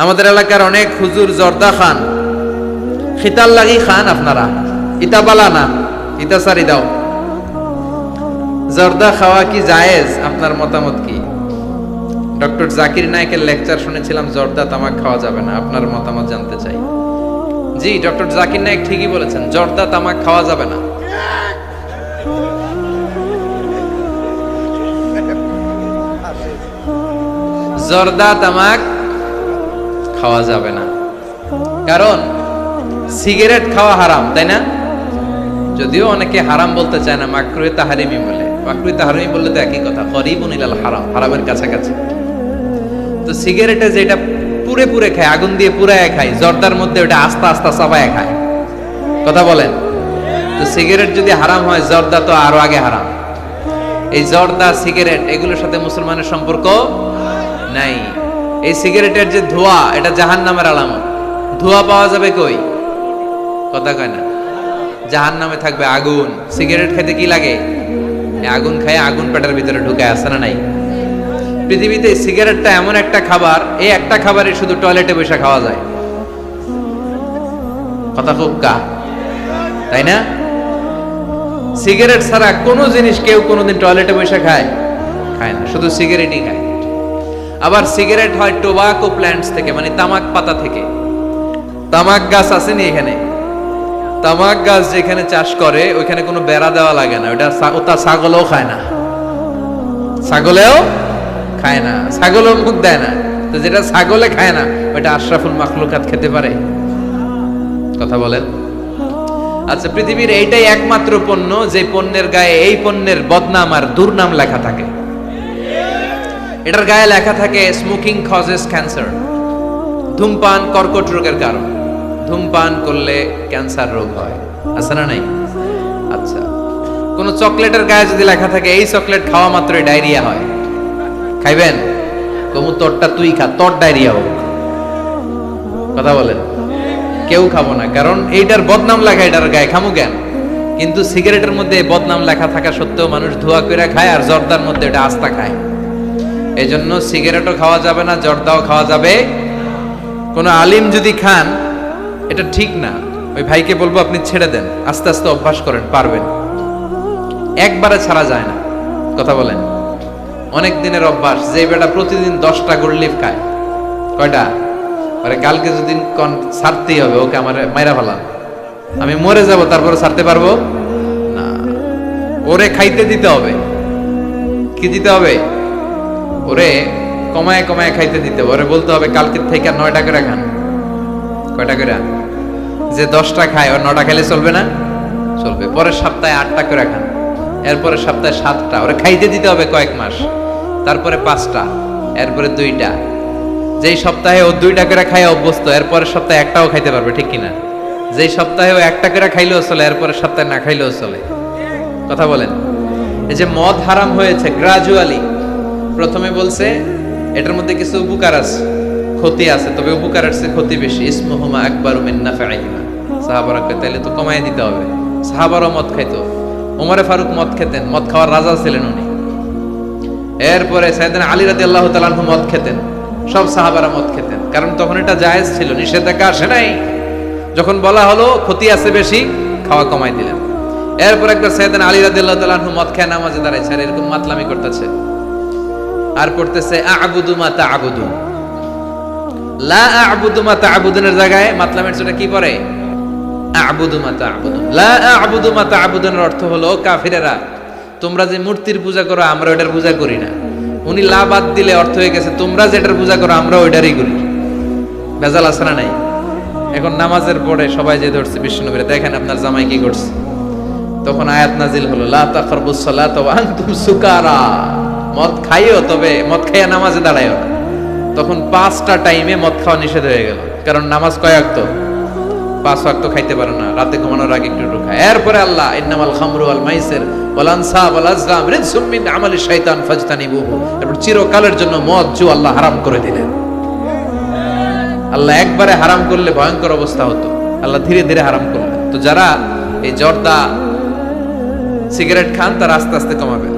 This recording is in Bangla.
আমাদের এলাকার অনেক হুজুর জর্দা খান, খিতাল লাগি খান। আপনারা ইতা বালা না, ইতা সারি দাও। জর্দা খাওয়া কি জায়েজ? আপনার মতামত কি? ডক্টর জাকির নায়েকের লেকচার শুনেছিলাম জর্দা তামাক খাওয়া যাবে না, আপনার মতামত জানতে চাই। জি, ডক্টর জাকির নায়েক ঠিকই বলেছেন, জর্দা তামাক খাওয়া যাবে না। জর্দা তামাক খাওয়া যাবে না, কারণ সিগারেট খাওয়া হারাম, তাই না? যদিও অনেকে হারাম বলতে চায় না, মাকরুহে তাহরিমি বলে। মাকরুহে তাহরিমি বললে তো একই কথা, করিবুন ইলাল হারাম, হারামের কাছাকাছি। তো সিগারেটে যেটা পুরে পুরে খায়, আগুন দিয়ে পুরায় খায়, জর্দার মধ্যে ওটা আস্তে আস্তে চাবায় খায়। কথা বলেন। তো সিগারেট যদি হারাম হয়, জর্দা তো আরো আগে হারাম। এই জর্দা, সিগারেট এগুলোর সাথে মুসলমানের সম্পর্ক নাই। এই সিগারেটের যে ধোঁয়া, এটা জাহান্নামের আলামত। ধোঁয়া পাওয়া যাবে কই? কথা কয় না। জাহান্নামে থাকবে আগুন। সিগারেট খেতে কি লাগে? আগুন খায়, আগুন পেটের ভিতরে ঢুকায়, আছে না নাই? পৃথিবীতে সিগারেটটা এমন একটা খাবার, এই একটা খাবারই শুধু টয়লেটে বসে খাওয়া যায়। কথা খুব কা, তাই না? সিগারেট ছাড়া কোনো জিনিস কেউ কোনোদিন টয়লেটে বসে খায় না, শুধু সিগারেটই খায়। আবার সিগারেট হয় টোবাকো প্ল্যান্টস থেকে, মানে তামাক পাতা থেকে। তামাক গাছ আসেনি এখানে? তামাক গাছ যেখানে চাষ করে ওইখানে কোনো বেড়া দেওয়া লাগে না, ওটা ছাগলও খায় না। ছাগলেও খায় না, ছাগলও মুখ দেয় না। তো যেটা ছাগলে খায় না, ওইটা আশরাফুল মাখলুকাত খেতে পারে? কথা বলেন। আচ্ছা, পৃথিবীর এইটাই একমাত্র পণ্য যে পণ্যের গায়ে এই পণ্যের বদনাম আর দুর্নাম লেখা থাকে। এটার গায়ে লেখা থাকে স্মোকিং কজেস ক্যান্সার, ধূমপান কর্কট রোগের কারণ, ধূমপান করলে ক্যান্সার রোগ হয়, আছে না নাই? আচ্ছা, কোন চকলেটের গায়ে যদি লেখা থাকে এই চকলেট খাওয়া মাত্রই ডায়রিয়া হয়, খাইবেন? কমু তোরটা তুই খা, তোর ডায়রিয়া হোক। কথা বলেন। কেউ খাবো না, কারণ এইটার বদনাম লেখা এটার গায়ে, খামু কেন? কিন্তু সিগারেটের মধ্যে বদনাম লেখা থাকা সত্ত্বেও মানুষ ধোয়া করে খায়, আর জর্দার মধ্যে এটা আস্তা খায়। এই জন্য সিগারেটও খাওয়া যাবে না, জর্দাও খাওয়া যাবে। কোন আলিম যদি খান, এটা ঠিক না। ওই ভাইকে বলবো আপনি ছেড়ে দেন, আস্তে আস্তে অভ্যাস করেন, পারবেন। একবারে ছাড়া যায় না। কথা বলেন। অনেক দিনের অভ্যাস। যে বেটা প্রতিদিন 10টা গোল্ড লিফ খায়, কয়টা? আরে কালকে যদি ছাড়তেই হবে, ওকে আমার মাইরা ফেলাম, আমি মরে যাব, তারপরে ছাড়তে পারবো না। ওরে খাইতে দিতে হবে। কি দিতে হবে? ওরে কমায় কমায় খাইতে দিতে হবে। ওরে বলতে হবে কালকে থেকে 9টা করে খান। কয়টা করে? যে 10টা খায়, ওর 9টা খেলে চলবে না? চলবে। পরের সপ্তাহে 8টা করে খান, এরপরে সপ্তাহে 7টা। ওরে খাইতে দিতে হবে কয়েক মাস, তারপরে 5টা, এরপরে 2টা। যেই সপ্তাহে ও 2টা করে খায় অভ্যস্ত, এরপরের সপ্তাহে একটাও খাইতে পারবে, ঠিক কিনা? যেই সপ্তাহে ও 1টা করে খাইলেও চলে, এরপরের সপ্তাহে না খাইলেও চলে। কথা বলেন। এই যে মদ হারাম হয়েছে গ্রাজুয়ালি, প্রথমে বলছে এটার মধ্যে কিছু উপকার আছে, ক্ষতি আছে, তবে উপকারের চেয়ে ক্ষতি বেশি। ইসমুহুমা আকবারু মিন নাফাইহিমা। সাহাবারা কয় তাইলে তো কমায় দিতে হবে। সাহাবারাও মদ খাইতো, ওমরে ফারুক মদ খেতেন, মদ খাওয়ার রাজা ছিলেন উনি। এরপরে সাইয়েদনা আলী রাদিয়াল্লাহু তাআলা আনহু মদ খেতেন, সব সাহাবারা মদ খেতেন, কারণ তখন এটা জায়েজ ছিল, নিষেধাজ্ঞা আসে নাই। যখন বলা হলো ক্ষতি আছে বেশি, খাওয়া কমাই দিলেন। এরপর একবার সাইয়েদনা আলী রাদিয়াল্লাহু তাআলা আনহু মদ খেয়ে নামাজে দাঁড়াইছে, আর এরকম মাতলামি করতেছে, আর পড়তেছে আ'বুদু মা তা'বুদুন। লা আ'বুদু মা তা'বুদুনের জায়গায় মাতলামের জন্য কি পড়ে? আ'বুদু মা তা'বুদুন। লা আ'বুদু মা তা'বুদুনের অর্থ হলো, কাফিরেরা তোমরা যে মূর্তির পূজা করো আমরা ওটার পূজা করি না। উনি লা বাদ দিলে অর্থ হয়ে গেছে তোমরা যেটার পূজা করো আমরা ওইটারই করি। ভেজাল আছে না নাই? এখন নামাজের পরে সবাই যে ধরছে বিশ্বনবীরে, দেখেন আপনার জামাই কি করছে। তখন আয়াত নাজিল হলো, লা তাকরাবুস সালাতা ওয়া আনতুম সুকারা। মদ খাইও, তবে মদ খাইয়া নামাজে দাঁড়াইও না। তখন 5টা টাইমে মদ খাওয়া নিষেধ হয়ে গেল, কারণ নামাজ কয় ওয়াক্ত? 5 ওয়াক্ত খাইতে পারে না, রাতে ঘুমানোর আগে একটু খায়। এরপরে আল্লাহ ইন্নামাল খামরু ওয়াল মাইসির ওয়াল আনসাব ওয়াল আজলাম রিজসুম মিন আমালি শাইতান ফাজতানিবুহু। এরপর চিরকালের জন্য মদ জু আল্লাহ হারাম করে দিলেন। আল্লাহ একবারে হারাম করলে ভয়ঙ্কর অবস্থা হতো, আল্লাহ ধীরে ধীরে হারাম করলেন। তো যারা এই জর্দা সিগারেট খান, তারা আস্তে আস্তে কমাবেন।